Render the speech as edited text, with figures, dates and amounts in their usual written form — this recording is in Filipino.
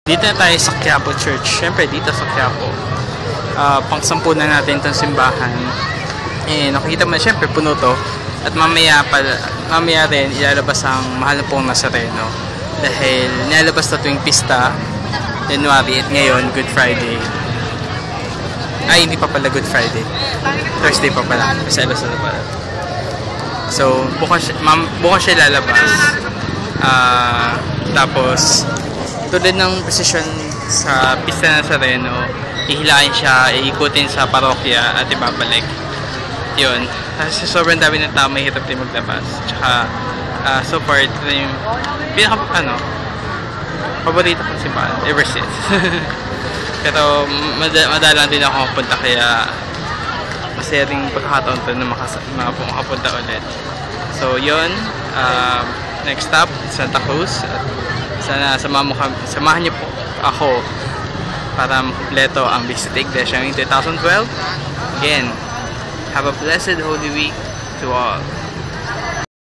Dito na tayo sa Quiapo Church. Siyempre, dito sa Quiapo. Pang-10 na natin itong simbahan. Nakikita mo na, siyempre, puno to. At mamaya rin, ilalabas ang mahal na pong Nazareno. Dahil nilalabas na tuwing pista, January, at ngayon, Good Friday. Ay, hindi pa pala Good Friday. Thursday pa pala. Masalos na pala. So, bukas siya lalabas. Tapos, tulad ng posisyon sa pista ng Nazareno, ihilain siya, iikutin sa parokya at ibabalik. Yun. Kasi sobrang dami ng tao, mahirap din maglabas. Tsaka, so far, ito yung paborito kong simbahan ever since. Pero, madalang din ako makapunta, kaya masaya rin pagkakataon to na makapunta ulit. So, yun. Next stop, Santa Cruz. Sana samahan niyo po ako para makumpleto ang Visit Iglesia 2012. Again, have a blessed Holy Week to all.